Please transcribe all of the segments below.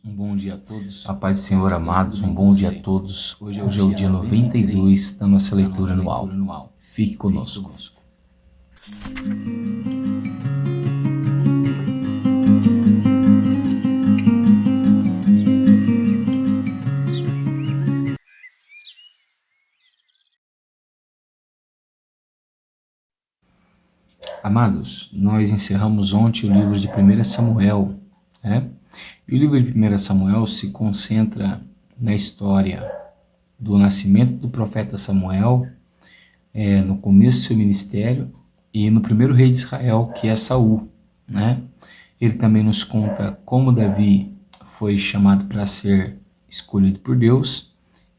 Um bom dia a todos. A paz do Senhor, amados, um bom dia a todos. Hoje é o dia 92 da nossa leitura anual. Fique conosco. Amados, nós encerramos ontem o livro de 1 Samuel, né? E o livro de 1 Samuel se concentra na história do nascimento do profeta Samuel, no começo do seu ministério e no primeiro rei de Israel, que é Saul, né? Ele também nos conta como Davi foi chamado para ser escolhido por Deus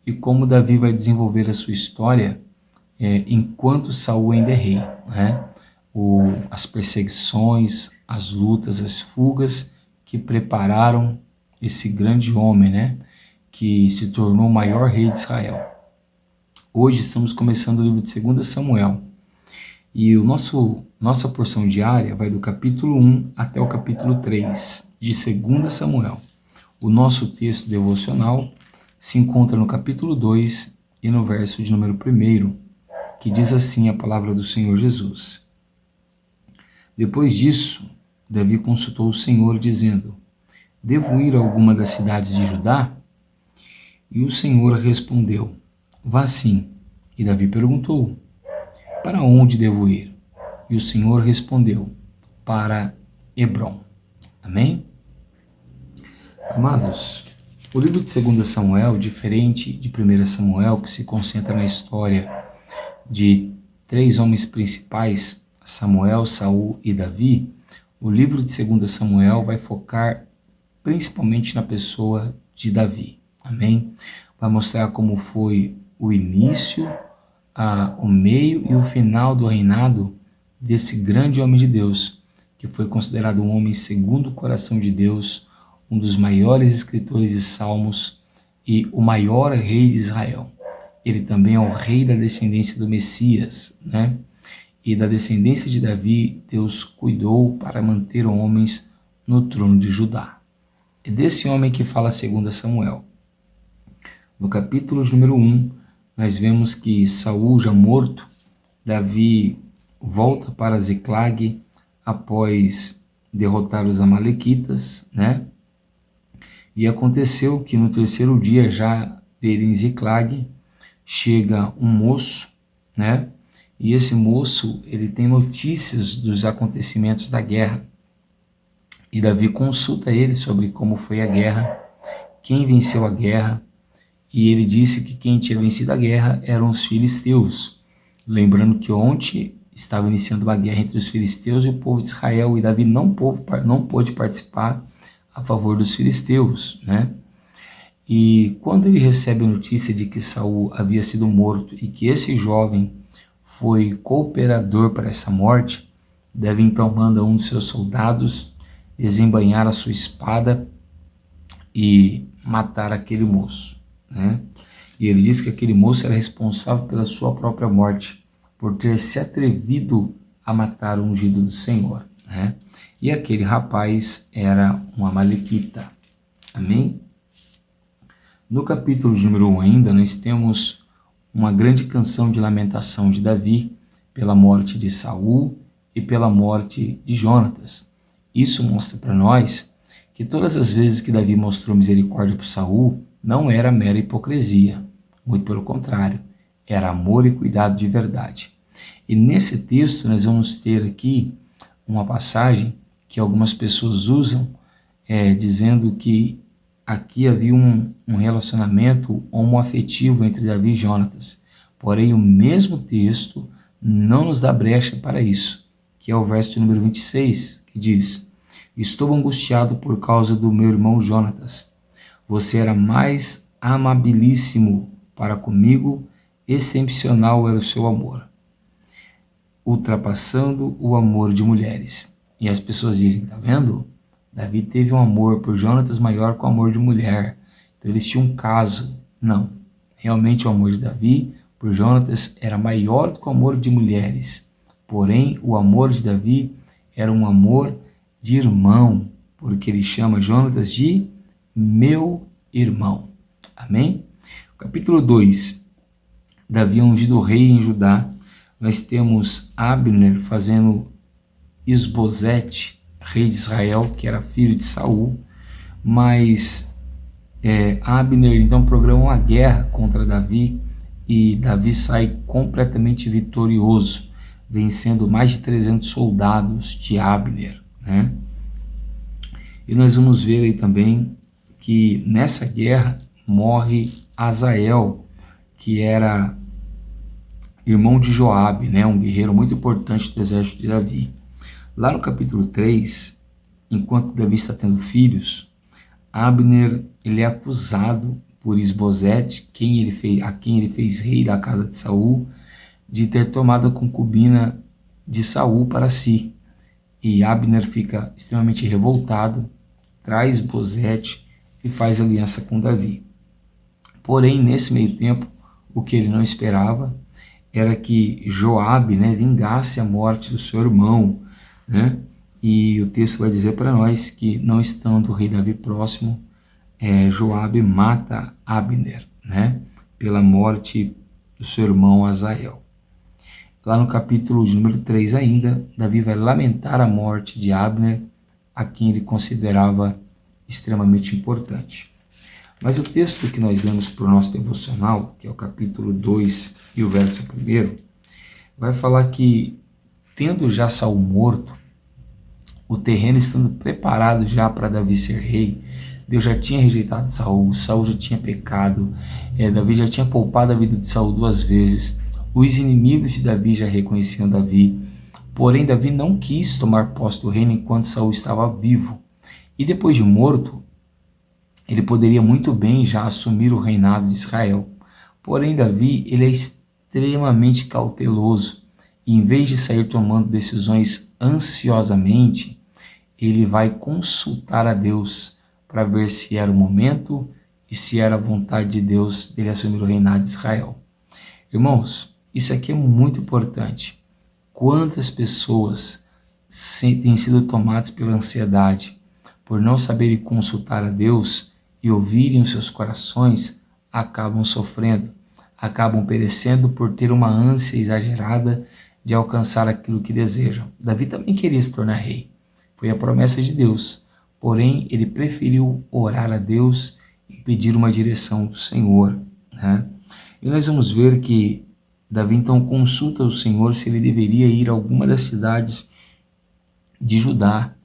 e como Davi vai desenvolver a sua história enquanto Saul ainda é rei, né? As perseguições, as lutas, as fugas que prepararam esse grande homem, né? Que se tornou o maior rei de Israel. Hoje estamos começando o livro de 2 Samuel e nossa porção diária vai do capítulo 1 até o capítulo 3 de 2 Samuel. O nosso texto devocional se encontra no capítulo 2 e no verso de número 1, que diz assim a palavra do Senhor Jesus. Depois disso, Davi consultou o Senhor, dizendo: devo ir a alguma das cidades de Judá? E o Senhor respondeu: vá sim. E Davi perguntou: para onde devo ir? E o Senhor respondeu: para Hebrom. Amém? Amados, o livro de 2 Samuel, diferente de 1 Samuel, que se concentra na história de 3 homens principais, Samuel, Saul e Davi, o livro de 2 Samuel vai focar principalmente na pessoa de Davi. Amém? Vai mostrar como foi o início, o meio e o final do reinado desse grande homem de Deus, que foi considerado um homem segundo o coração de Deus, um dos maiores escritores de salmos e o maior rei de Israel. Ele também é o rei da descendência do Messias, né? E da descendência de Davi, Deus cuidou para manter homens no trono de Judá. É desse homem que fala 2 Samuel. No capítulo número 1, nós vemos que Saul já morto, Davi volta para Ziclag após derrotar os amalequitas, né? E aconteceu que no 3º dia já dele em Ziclag, chega um moço, né? E esse moço, ele tem notícias dos acontecimentos da guerra. E Davi consulta ele sobre como foi a guerra, quem venceu a guerra, e ele disse que quem tinha vencido a guerra eram os filisteus. Lembrando que ontem estava iniciando uma guerra entre os filisteus e o povo de Israel, e Davi não pôde participar a favor dos filisteus, né? E quando ele recebe a notícia de que Saul havia sido morto e que esse jovem foi cooperador para essa morte, Davi então manda um dos seus soldados desembainhar a sua espada e matar aquele moço, né? E ele diz que aquele moço era responsável pela sua própria morte, por ter se atrevido a matar o ungido do Senhor, né? E aquele rapaz era um amalequita. Amém? No capítulo número 1 ainda, nós temos uma grande canção de lamentação de Davi pela morte de Saul e pela morte de Jonatas. Isso mostra para nós que todas as vezes que Davi mostrou misericórdia por Saul, não era mera hipocrisia, muito pelo contrário, era amor e cuidado de verdade. E nesse texto nós vamos ter aqui uma passagem que algumas pessoas usam, dizendo que aqui havia um relacionamento homoafetivo entre Davi e Jonatas. Porém, o mesmo texto não nos dá brecha para isso, que é o verso número 26, que diz: estou angustiado por causa do meu irmão Jonatas. Você era mais amabilíssimo para comigo, excepcional era o seu amor, ultrapassando o amor de mulheres. E as pessoas dizem, tá vendo? Davi teve um amor por Jonatas maior que o amor de mulher. Então eles tinham um caso. Não. Realmente o amor de Davi por Jonatas era maior do que o amor de mulheres. Porém, o amor de Davi era um amor de irmão, porque ele chama Jonatas de meu irmão. Amém? Capítulo 2. Davi é ungido rei em Judá. Nós temos Abner fazendo Isbosete, rei de Israel, que era filho de Saul, mas Abner então programa uma guerra contra Davi e Davi sai completamente vitorioso, vencendo mais de 300 soldados de Abner, né? E nós vamos ver aí também que nessa guerra morre Azael, que era irmão de Joabe, né? Um guerreiro muito importante do exército de Davi. Lá no capítulo 3, enquanto Davi está tendo filhos, Abner ele é acusado por Isbosete, a quem ele fez rei da casa de Saul, de ter tomado a concubina de Saul para si. E Abner fica extremamente revoltado, traz Isbosete e faz aliança com Davi. Porém, nesse meio tempo, o que ele não esperava era que Joabe, né, vingasse a morte do seu irmão, né? E o texto vai dizer para nós que, não estando o rei Davi próximo, Joabe mata Abner, né, pela morte do seu irmão Azael. Lá no capítulo de número 3 ainda, Davi vai lamentar a morte de Abner, a quem ele considerava extremamente importante. Mas o texto que nós lemos para o nosso devocional, que é o capítulo 2 e o verso 1, vai falar que, tendo já Saul morto, o terreno estando preparado já para Davi ser rei, Deus já tinha rejeitado Saul, Saul já tinha pecado, Davi já tinha poupado a vida de Saul 2 vezes, os inimigos de Davi já reconheciam Davi, porém Davi não quis tomar posse do reino enquanto Saul estava vivo, e depois de morto, ele poderia muito bem já assumir o reinado de Israel. Porém, Davi ele é extremamente cauteloso e, em vez de sair tomando decisões ansiosamente, ele vai consultar a Deus para ver se era o momento e se era a vontade de Deus dele assumir o reinado de Israel. Irmãos, isso aqui é muito importante. Quantas pessoas têm sido tomadas pela ansiedade, por não saberem consultar a Deus e ouvirem os seus corações, acabam sofrendo, acabam perecendo por ter uma ânsia exagerada de alcançar aquilo que desejam. Davi também queria se tornar rei, foi a promessa de Deus, porém ele preferiu orar a Deus e pedir uma direção do Senhor, né? E nós vamos ver que Davi então consulta o Senhor se ele deveria ir a alguma das cidades de Judá.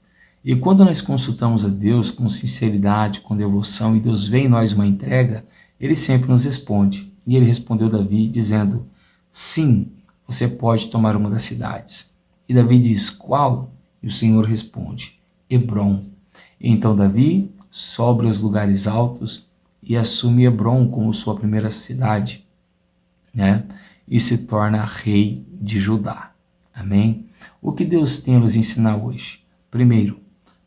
E quando nós consultamos a Deus com sinceridade, com devoção, e Deus vê em nós uma entrega, Ele sempre nos responde. E Ele respondeu Davi dizendo, sim, você pode tomar uma das cidades. E Davi diz, qual? E o Senhor responde, Hebrom. E então Davi sobe aos lugares altos e assume Hebrom como sua primeira cidade, né? E se torna rei de Judá. Amém? O que Deus tem a nos ensinar hoje? Primeiro,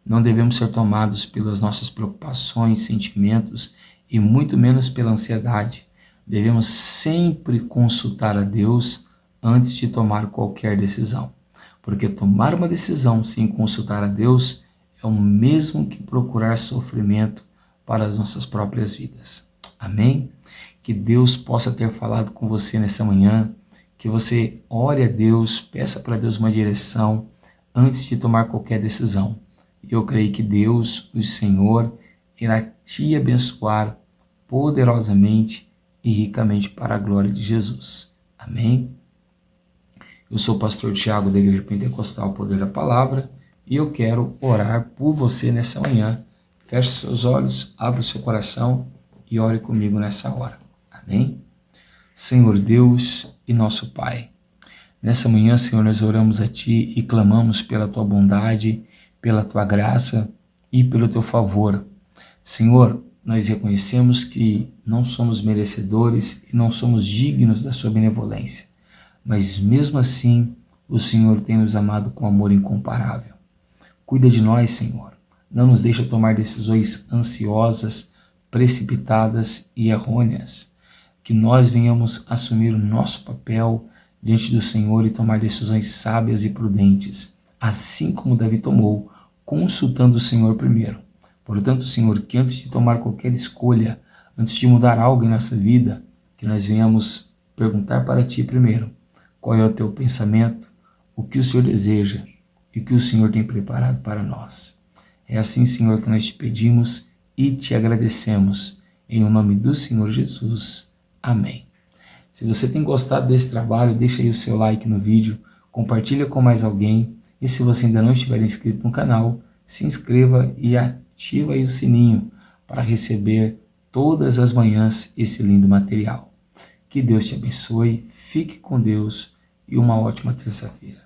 não devemos ser tomados pelas nossas preocupações, sentimentos e muito menos pela ansiedade. Devemos sempre consultar a Deus antes de tomar qualquer decisão. Porque tomar uma decisão sem consultar a Deus é o mesmo que procurar sofrimento para as nossas próprias vidas. Amém? Que Deus possa ter falado com você nessa manhã, que você ore a Deus, peça para Deus uma direção antes de tomar qualquer decisão. Eu creio que Deus, o Senhor, irá te abençoar poderosamente e ricamente para a glória de Jesus. Amém? Eu sou o pastor Tiago da Igreja Pentecostal Poder da Palavra e eu quero orar por você nessa manhã. Feche seus olhos, abra o seu coração e ore comigo nessa hora. Amém? Senhor Deus e nosso Pai, nessa manhã, Senhor, nós oramos a Ti e clamamos pela Tua bondade, pela Tua graça e pelo Teu favor. Senhor, nós reconhecemos que não somos merecedores e não somos dignos da Sua benevolência, mas mesmo assim o Senhor tem nos amado com amor incomparável. Cuida de nós, Senhor, não nos deixa tomar decisões ansiosas, precipitadas e errôneas, que nós venhamos assumir o nosso papel diante do Senhor e tomar decisões sábias e prudentes, assim como Davi tomou, consultando o Senhor primeiro, Portanto, Senhor, que antes de tomar qualquer escolha, antes de mudar algo em nossa vida, que nós venhamos perguntar para Ti primeiro, qual é o Teu pensamento, o que o Senhor deseja e o que o Senhor tem preparado para nós. É assim, Senhor, que nós te pedimos e te agradecemos. Em o nome do Senhor Jesus. Amém. Se você tem gostado desse trabalho, deixa aí o seu like no vídeo, compartilha com mais alguém e se você ainda não estiver inscrito no canal, se inscreva e ativa aí o sininho para receber todas as manhãs esse lindo material. Que Deus te abençoe, fique com Deus e uma ótima terça-feira.